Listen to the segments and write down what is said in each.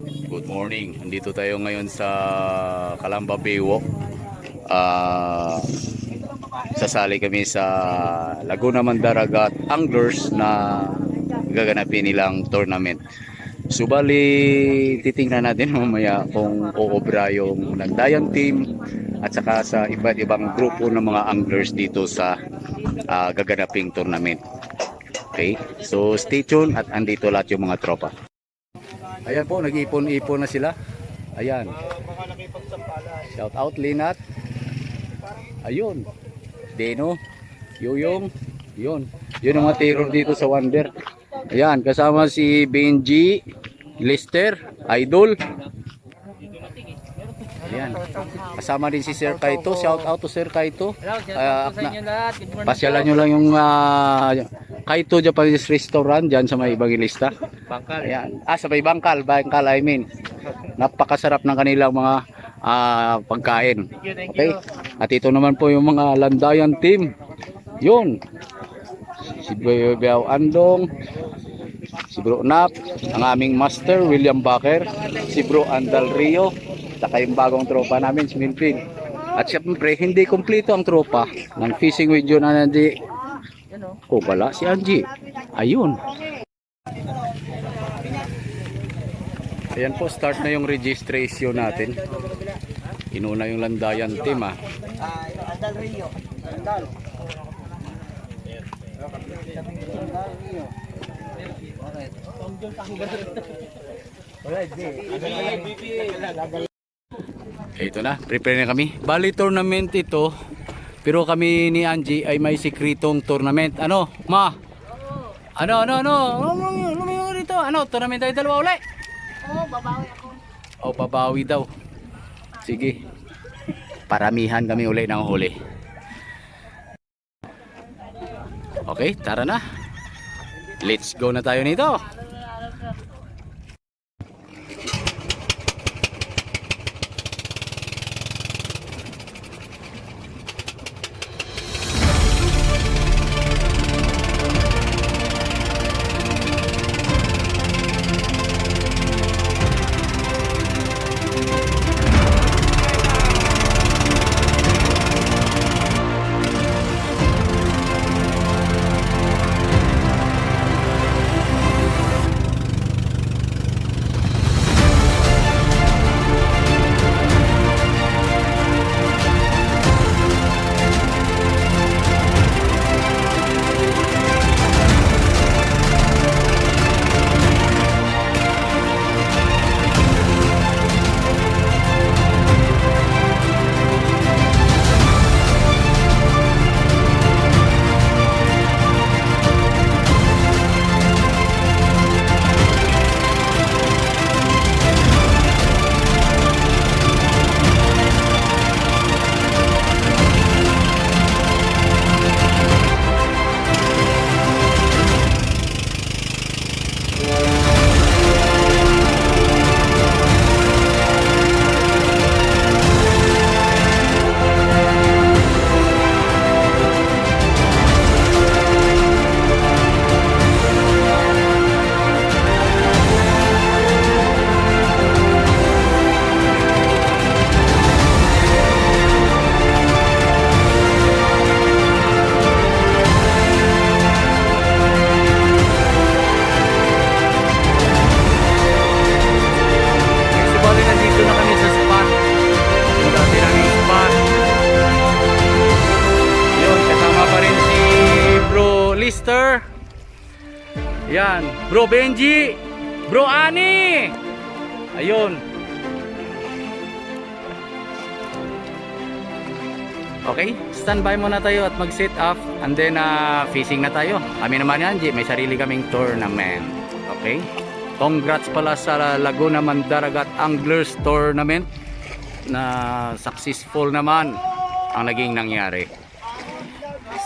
Good morning. Andito tayo ngayon sa Calamba Baywalk. Ah, Sasali kami sa Laguna Mandaragat Anglers na gaganapin nilang tournament. Subali, titingnan natin mamaya kung uobra yung Landayan team at saka sa iba't ibang grupo ng mga anglers dito sa gaganaping tournament. Okay, so stay tuned at andito lahat yung mga tropa. Ayan po, nag-ipon-ipon na sila. Ayan. Shout out Linat. Ayun. Deno. Yuyong. Yun. Yun ang mga terror dito sa Wonder. Ayan, kasama si Benji, Lister, Idol. Ayan. Kasama din si Sir Kaito. Shout out to Sir Kaito. Pasyalan nyo lang yung Kaito Japanese Restaurant dyan sa may Evangelista. Bangkal. Ayan. Sa may Bangkal I mean. Napakasarap ng kanilang mga pagkain. Okay? At ito naman po yung mga Landayan team. Yun. Si Beaw Andong, si Bro Nap, ang aming master William Baker, si Bro Andal Rio, saka yung bagong tropa namin si Milpin. At syempre hindi kompleto ang tropa ng fishing with you na nandi ko pala si Angie. Ayun. Ayan po, start na yung registration natin. Inuna yung Landayan team Andal Rio. Andal. Ito na, prepare na kami. Bali tournament ito. Pero kami ni Angie ay may sikretong tournament. Ano, ma? Ano? Lumayo dito. Ano, tournament tayo dalawa ulit? Oo, babawi ako. O, babawi daw. Sige. Paramihan kami ulit ng huli. Okay, tara na. Let's go na tayo nito. Lister. Yan, Bro Benji, Bro Ani. Ayun. Okay, standby muna tayo at mag-set up and then fishing na tayo. Kami naman yan, may sarili kaming tournament. Okay? Congrats pala sa Laguna Mandaragat Anglers Tournament na successful naman ang naging nangyari.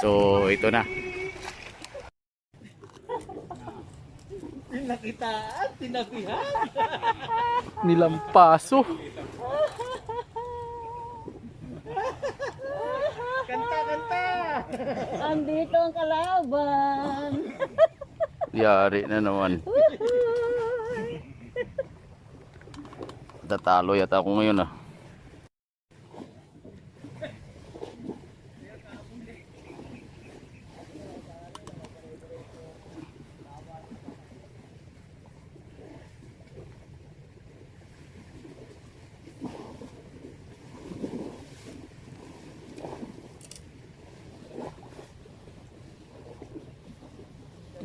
So, ito na. Nakitaan, tinabihan. Nilampaso. Kanta. Andito ang kalaban. Yari na naman. Tatalo yata ako ngayon ah.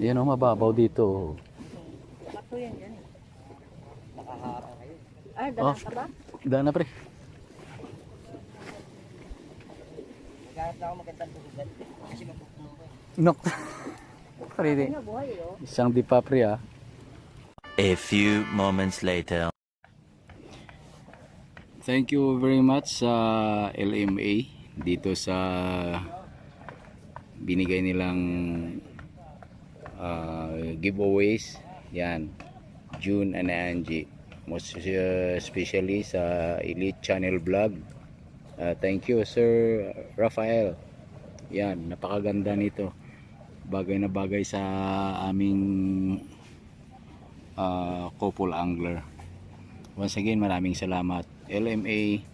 Yan o, mababaw dito. Bato yan yan. Ay, dala ka ba? Daan na pre. Naghanap na ako magandang tuhugan. Kasi mapupuno ko. Nok. Pre, Ano buhay oh? isang di pa pre ah. A few moments later. Thank you very much sa LMA dito sa binigay nilang giveaways. Yan, June and Angie, most especially sa Elite Channel Vlog. Thank you Sir Rafael. Yan, napakaganda nito, bagay na bagay sa aming couple angler. Once again, maraming salamat LMA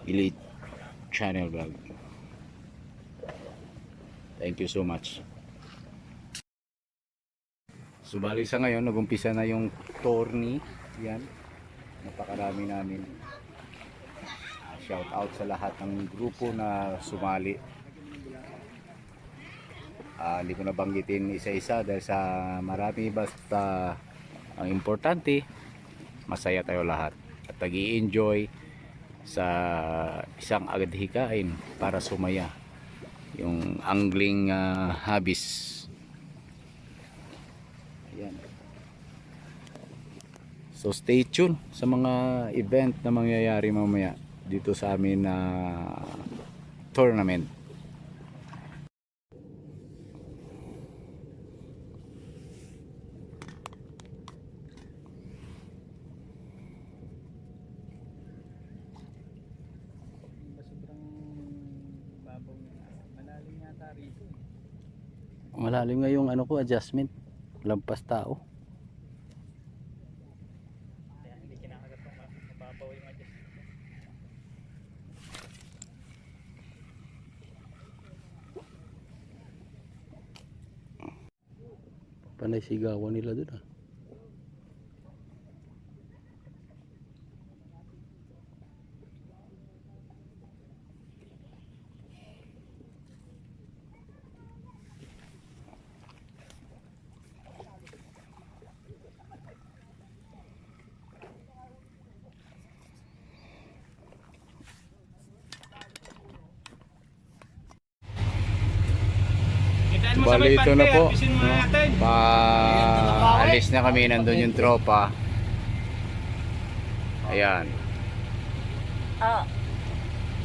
Elite Channel Vlog. Thank you so much. Subali sa ngayon, nagumpisa na yung tourney. Yan, napakarami namin. Shout out sa lahat ng grupo na sumali. Hindi ko nabanggitin isa-isa dahil sa marami, basta ang importante, masaya tayo lahat at nag-i-enjoy sa isang agadhikain para sumaya yung angling hobbies. Ayan. So stay tuned sa mga event na mangyayari mamaya dito sa amin na tournament. Malalim nga yung ano ko, adjustment. Lampas tao. Panay sigawan nila dun ah. Bali ito na po, no? Paalis na kami, nandun yung tropa. Ayan.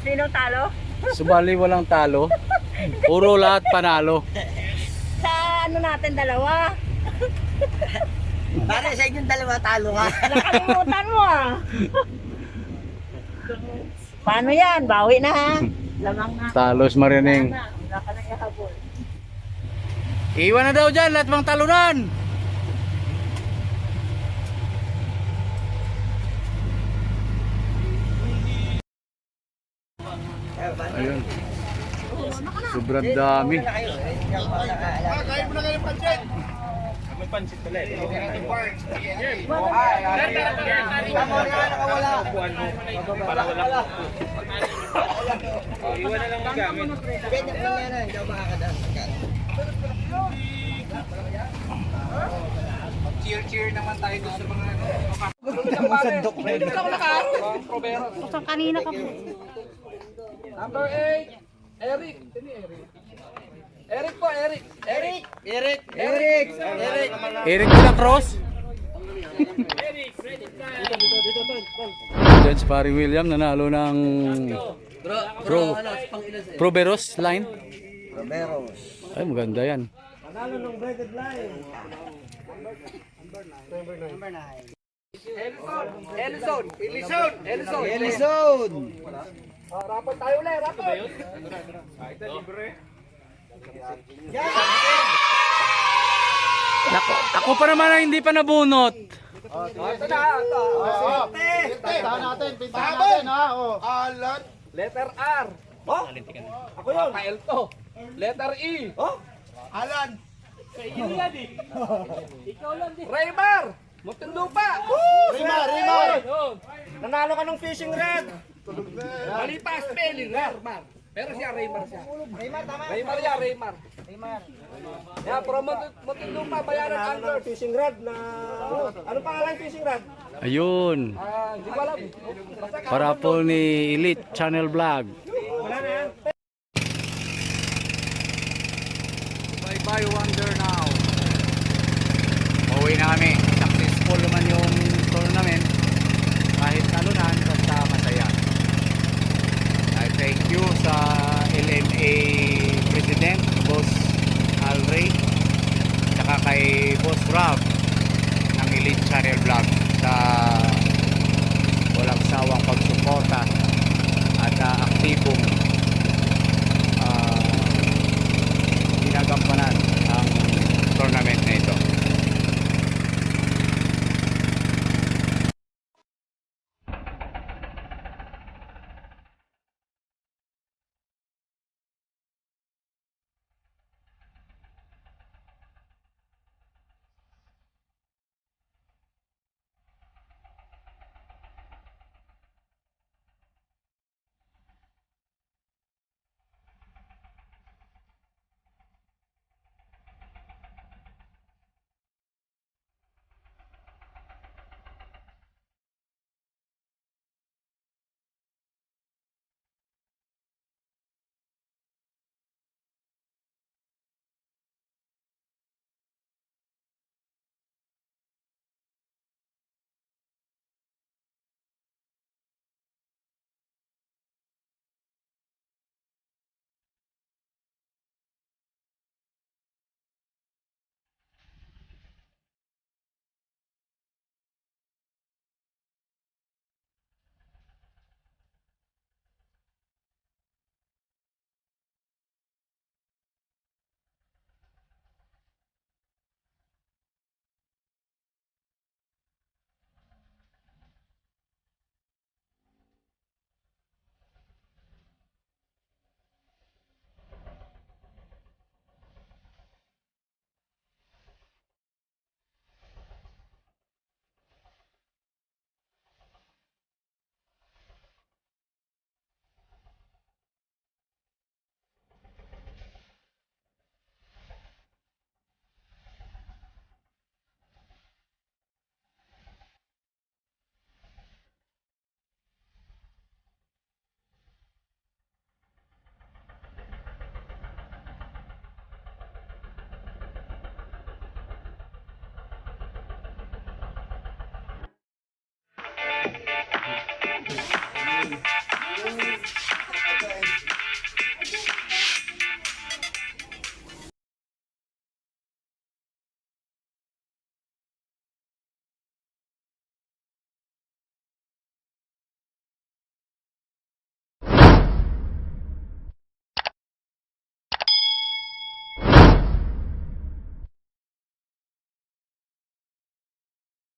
Sino talo? Subali walang talo. Puro lahat panalo. Sa ano natin dalawa? Para sa inyong dalawa, talo ka. Nakalimutan mo ah. Paano yan? Bawi na ha? Lamang na. Talos marining. Wala ka na ihabol. Iwan na daw dyan lahat mga talunan. Ayun. Sobrang dami. Kain mo na kayo pansit. May pansit pala eh. Para wala. Iwan na lang magamit. Cheer naman tayo doon sa mga masandok na yun. Kusang kanina ka po. Number 8, Eric. Eric po, Eric. Eric. Eric de la Cruz. Diyan si Pari William nanalo ng Proveros line. Ay maganda yan. Nanalo ng braided line. Number 9. Ellison. Rapat tayo ulit, rapat. Ako pa naman ang hindi pa nabunot. Ito na, ito. Pintahan natin, pintahan natin ha. Alan. Letter R. Oh? Ako yun. Kael to. Letter E. Oh? Alan. Raymar. Muntinlupa. Rimar. Nanalo ka ng fishing rod. Mali pa spelling. Raymar. Pero siya, Raymar siya. Raymar, tama. Raymar yan, Raymar. Yan, from Muntinlupa, bayaran anglers. Fishing rod na... Ano pangalan fishing rod? Ayun. Hindi ko alam. Para po ni Elite Channel Vlog. Wala na yan. Bye-bye Wonder now. Uwi na kami. Successful naman yung tournament. Kahit talunan, basta masaya. I thank you sa LMA President, Boss Alray, tsaka kay Boss Rob ng Elite Channel Vlog sa walang sawang pagsuporta at aktibong ginagampanan ang tournament na ito.